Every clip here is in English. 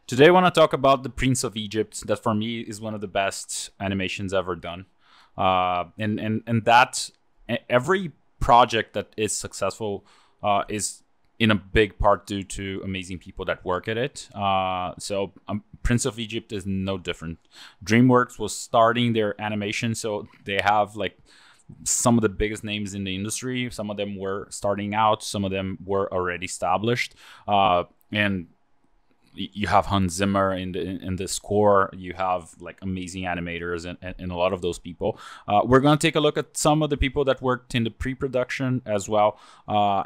Today I want to talk about the Prince of Egypt. That for me is one of the best animations ever done. And that every project that is successful is in a big part due to amazing people that work at it. Prince of Egypt is no different. DreamWorks was starting their animation, so they have like some of the biggest names in the industry. Some of them were starting out, some of them were already established. And you have Hans Zimmer in the score. You have like amazing animators and a lot of those people. We're going to take a look at some of the people that worked in the pre-production as well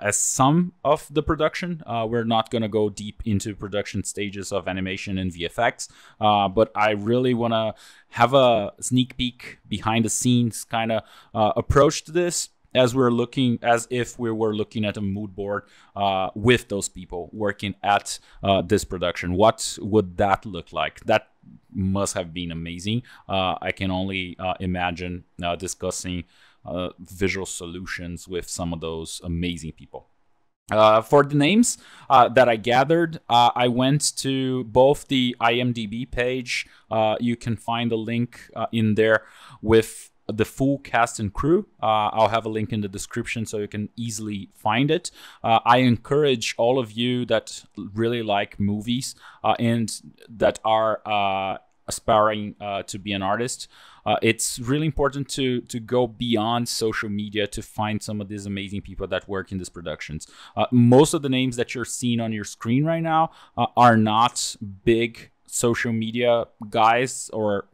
as some of the production. We're not going to go deep into production stages of animation and VFX, but I really want to have a sneak peek behind the scenes kind of approach to this, as if we were looking at a mood board with those people working at this production. What would that look like? That must have been amazing. I can only imagine discussing visual solutions with some of those amazing people. For the names that I gathered, I went to both the IMDb page. You can find a link in there with the full cast and crew. I'll have a link in the description so you can easily find it. I encourage all of you that really like movies and that are aspiring to be an artist. It's really important to go beyond social media to find some of these amazing people that work in these productions. Most of the names that you're seeing on your screen right now are not big social media guys or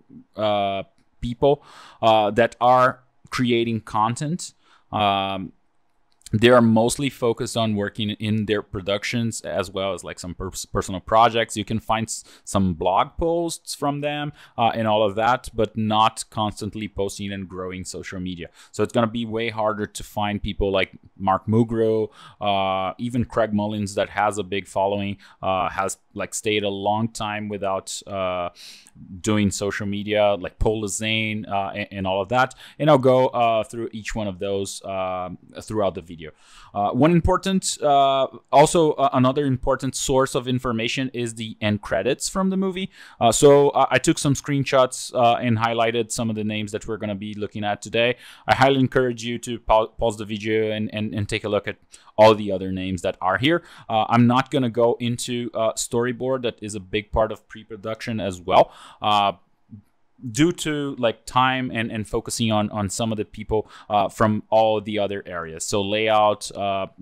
people that are creating content. They are mostly focused on working in their productions as well as like some personal projects. You can find some blog posts from them and all of that, but not constantly posting and growing social media. So it's going to be way harder to find people like Mark Mulgrew, even Craig Mullins, that has a big following, has like stayed a long time without doing social media, like Paul Lasaine and all of that. And I'll go through each one of those throughout the video. Another important source of information is the end credits from the movie. So I took some screenshots and highlighted some of the names that we're going to be looking at today. I highly encourage you to pause the video and take a look at all the other names that are here. I'm not going to go into storyboard. That is a big part of pre-production as well. Due to like time and focusing on some of the people from all the other areas. So layout,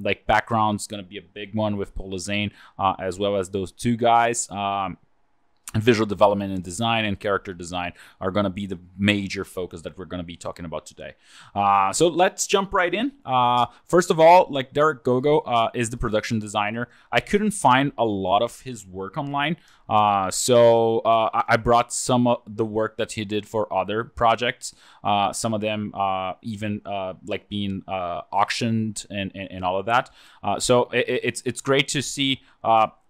like background's going to be a big one with Paul Lasaine, as well as those two guys. Visual development and design and character design are going to be the major focus that we're going to be talking about today. So let's jump right in. First of all, like Darek Gogol is the production designer. I couldn't find a lot of his work online. So I brought some of the work that he did for other projects. Some of them even like being auctioned and all of that. So it's great to see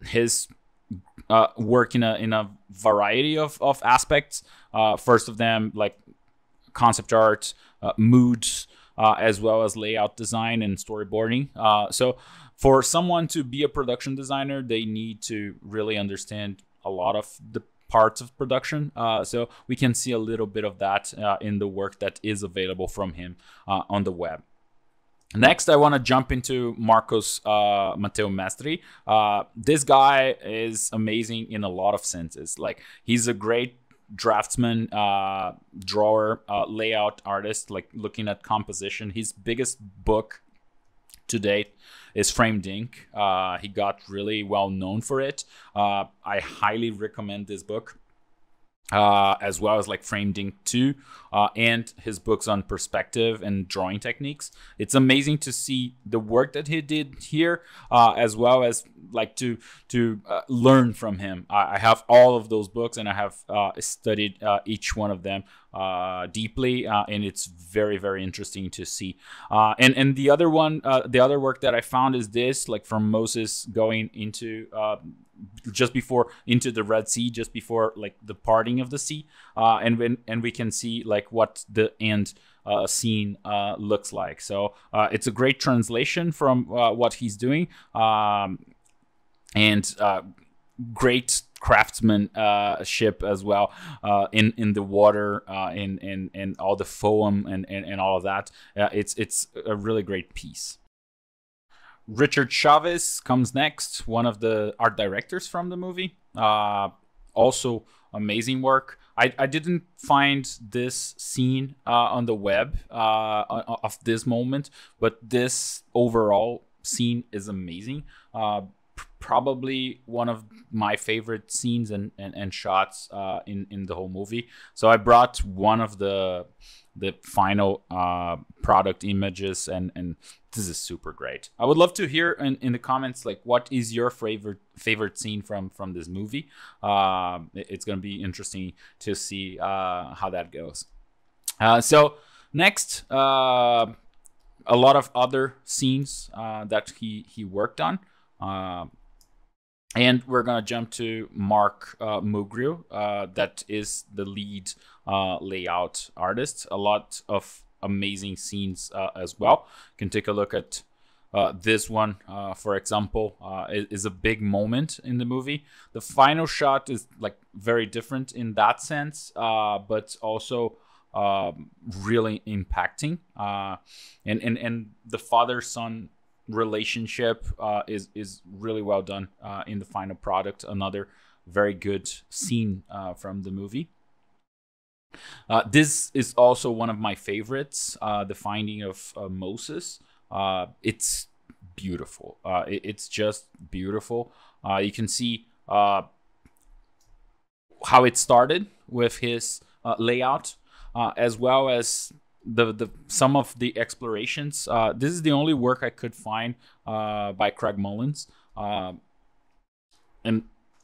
his work in a variety of aspects. First of them, like concept art, moods, as well as layout design and storyboarding. So for someone to be a production designer, they need to really understand a lot of the parts of production. So we can see a little bit of that in the work that is available from him on the web. Next, I want to jump into Marcos Mateu-Mestre. This guy is amazing in a lot of senses. Like, he's a great draftsman, drawer, layout artist, like looking at composition. His biggest book to date is Framed Ink. He got really well known for it. I highly recommend this book. As well as like Framed Ink 2 and his books on perspective and drawing techniques. It's amazing to see the work that he did here, as well as like to learn from him. I have all of those books and I have studied each one of them deeply, and it's very, very interesting to see. And the other one, the other work that I found is this, like from Moses going into just before into the Red Sea, just before like the parting of the sea, and we can see like what the end scene looks like. So it's a great translation from what he's doing, and great craftsmanship as well, in the water, in all the foam and all of that. It's a really great piece. Richard Chavez comes next, one of the art directors from the movie. Also amazing work. I didn't find this scene on the web of this moment, but this overall scene is amazing. Probably one of my favorite scenes and shots in the whole movie. So I brought one of the final product images, and this is super great. I would love to hear in the comments, like, what is your favorite scene from this movie. It's going to be interesting to see how that goes. So next, a lot of other scenes that he worked on. And we're going to jump to Mark Mulgrew, that is the lead layout artist. A lot of amazing scenes as well. You can take a look at this one, for example, is a big moment in the movie. The final shot is like very different in that sense, but also really impacting. And the father-son relationship is really well done in the final product. Another very good scene from the movie. This is also one of my favorites, the finding of Moses. It's beautiful. It's just beautiful. You can see how it started with his layout, as well as the some of the explorations. This is the only work I could find by Craig Mullins, and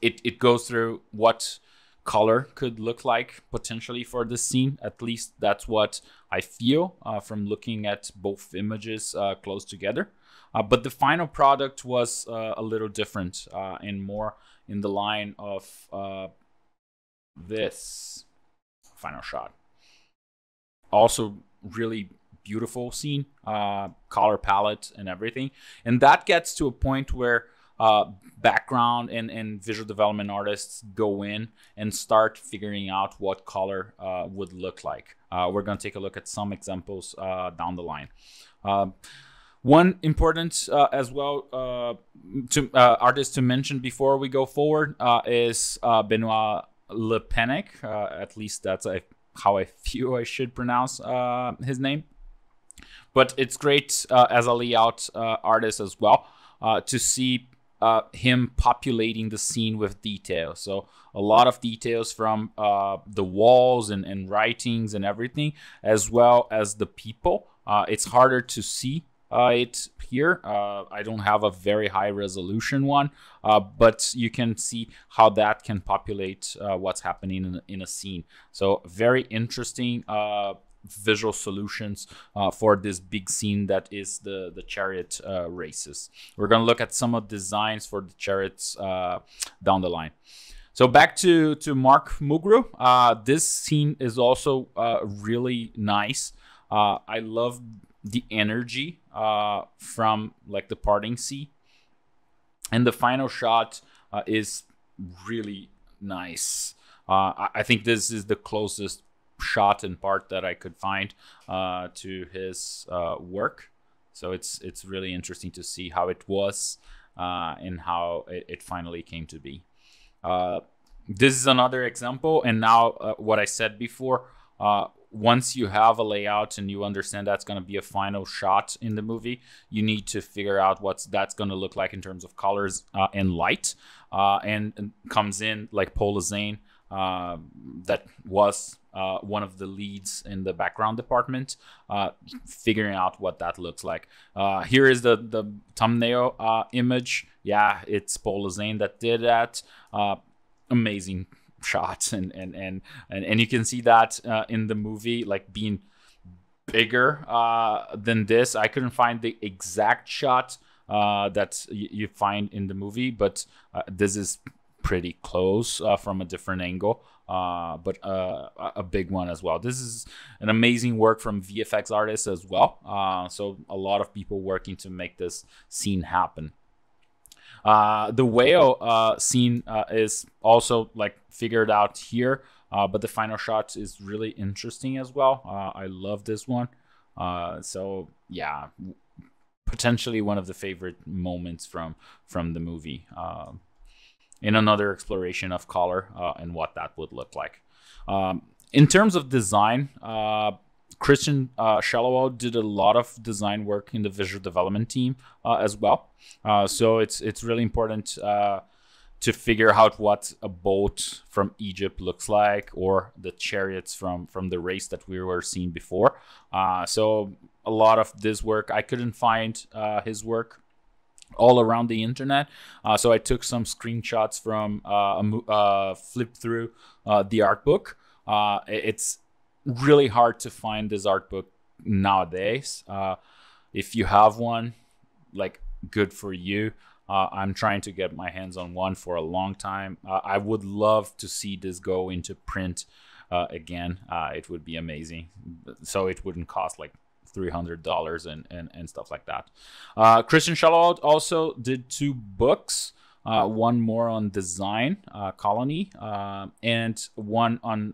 it goes through what color could look like potentially for this scene. At least that's what I feel from looking at both images close together. But the final product was a little different and more in the line of this final shot. Also really beautiful scene, color palette and everything. And that gets to a point where background and visual development artists go in and start figuring out what color would look like. We're going to take a look at some examples down the line. One important as well to artist to mention before we go forward is Benoit Le Pennec. At least that's how I feel I should pronounce his name. But it's great as a layout artist as well to see him populating the scene with detail. So a lot of details from the walls and writings and everything, as well as the people. It's harder to see it here. I don't have a very high resolution one, but you can see how that can populate what's happening in a scene. So very interesting visual solutions for this big scene that is the chariot races. We're going to look at some of the designs for the chariots down the line. So back to Mark Mulgrew. This scene is also really nice. I love the energy from like the parting sea, and the final shot is really nice. I think this is the closest shot and part that I could find to his work. So it's really interesting to see how it was and how it finally came to be. This is another example, and now what I said before, once you have a layout and you understand that's going to be a final shot in the movie, you need to figure out what that's going to look like in terms of colors and light, and comes in like Paul Lasaine, that was one of the leads in the background department, figuring out what that looks like. Here is the thumbnail image. Yeah, it's Paul Lasaine that did that. Amazing shots, and you can see that in the movie, like being bigger than this. I couldn't find the exact shot that you find in the movie, but this is pretty close from a different angle, but a big one as well. This is an amazing work from VFX artists as well, so a lot of people working to make this scene happen. The whale scene is also like figured out here, but the final shot is really interesting as well. I love this one. So yeah, potentially one of the favorite moments from the movie. In another exploration of color and what that would look like. In terms of design, Christian Schellewald did a lot of design work in the visual development team as well. So it's really important to figure out what a boat from Egypt looks like, or the chariots from the race that we were seeing before. So a lot of this work, I couldn't find his work all around the internet. So I took some screenshots from flip through the art book. It's really hard to find this art book nowadays. If you have one, like, good for you. I'm trying to get my hands on one for a long time. I would love to see this go into print again. It would be amazing. So it wouldn't cost like $300 and stuff like that. Christian Schellewald also did 2 books, one more on design, Colony, and one on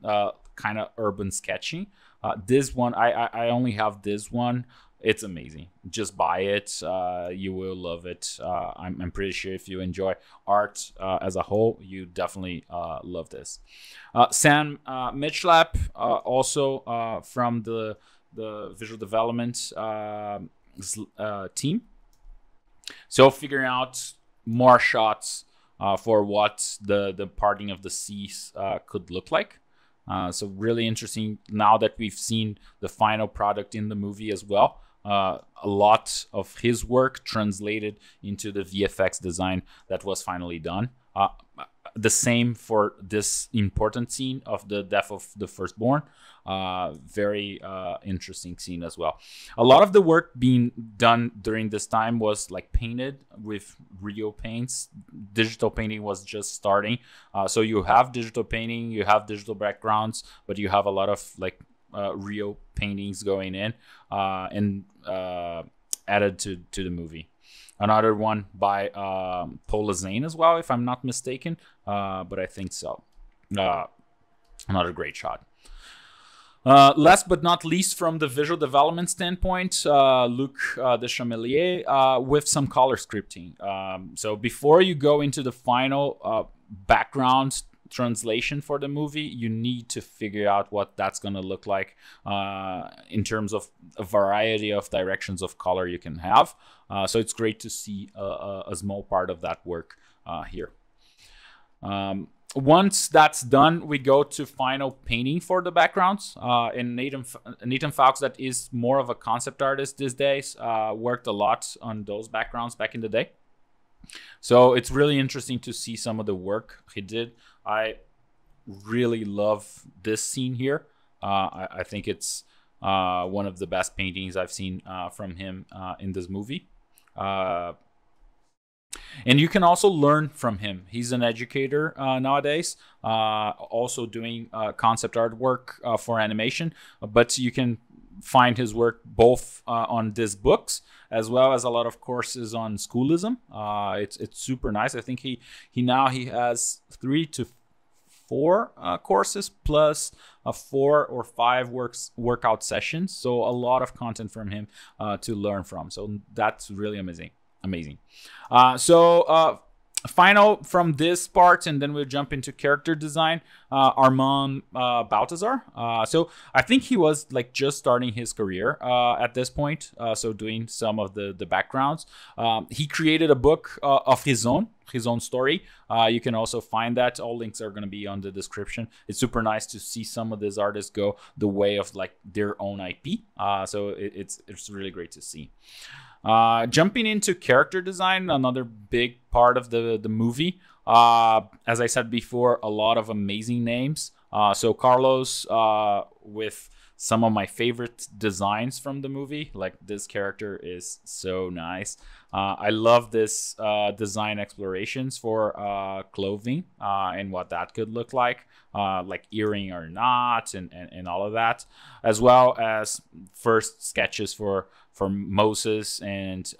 kind of urban sketching. This one, I only have this one. It's amazing. Just buy it. You will love it. I'm pretty sure if you enjoy art as a whole, you definitely love this. Sam Michlap, also from the visual development team. So figuring out more shots for what the parting of the seas could look like. So really interesting now that we've seen the final product in the movie as well. A lot of his work translated into the VFX design that was finally done. The same for this important scene of the death of the firstborn. Very interesting scene as well. A lot of the work being done during this time was like painted with Rio paints. Digital painting was just starting. So you have digital painting, you have digital backgrounds, but you have a lot of like Rio paintings going in and added to the movie. Another one by Paul Lasaine as well, if I'm not mistaken, but I think so. Another great shot. Last but not least, from the visual development standpoint, Luc Deschamelier with some color scripting. So before you go into the final background translation for the movie, you need to figure out what that's going to look like in terms of a variety of directions of color you can have. So it's great to see a small part of that work here. Once that's done, we go to final painting for the backgrounds. And Nathan Fowkes, that is more of a concept artist these days, worked a lot on those backgrounds back in the day. So it's really interesting to see some of the work he did. I really love this scene here. I think it's one of the best paintings I've seen from him in this movie. And you can also learn from him. He's an educator nowadays, also doing concept artwork for animation. But you can find his work both on these books as well as a lot of courses on schoolism. It's super nice. I think he has 3 to 4 courses plus 4 or 5 workout sessions. So a lot of content from him to learn from. So that's really amazing. Final from this part, and then we'll jump into character design. Armand Baltazar. So I think he was like just starting his career at this point. So doing some of the backgrounds. He created a book of his own story. You can also find that. All links are going to be on the description. It's super nice to see some of these artists go the way of like their own IP. So it's really great to see. Jumping into character design, another big part of the movie. As I said before, a lot of amazing names. So Carlos with some of my favorite designs from the movie. Like, this character is so nice. I love this design explorations for clothing and what that could look like earring or not, and all of that, as well as first sketches for Moses and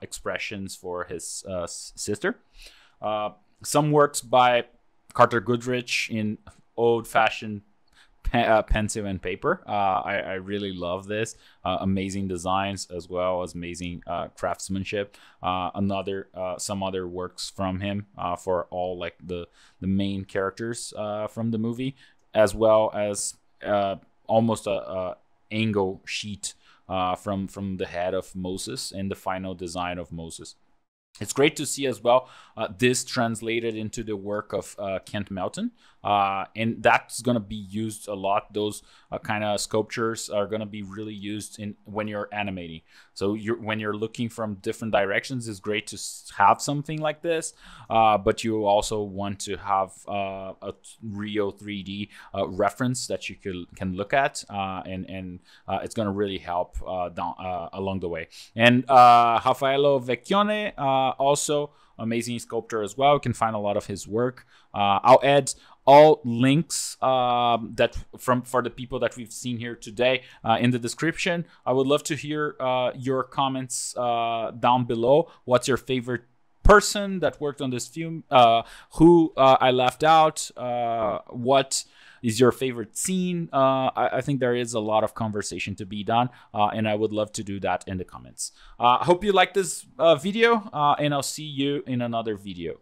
expressions for his sister. Some works by Carter Goodrich in old-fashioned pencil and paper. I really love this. Amazing designs, as well as amazing craftsmanship. Some other works from him for all like the main characters from the movie, as well as almost a angle sheet from the head of Moses and the final design of Moses. It's great to see as well this translated into the work of Kent Melton, and that's going to be used a lot. Those kind of sculptures are going to be really used when you're animating. So when you're looking from different directions, it's great to have something like this, but you also want to have a real 3D reference that you can look at, and it's going to really help along the way. And Raffaello Vecchione, also amazing sculptor as well. You can find a lot of his work. I'll add all links for the people that we've seen here today in the description. I would love to hear your comments down below. What's your favorite person that worked on this film? Who I left out? What is your favorite scene? I think there is a lot of conversation to be done, and I would love to do that in the comments. I hope you like this video, and I'll see you in another video.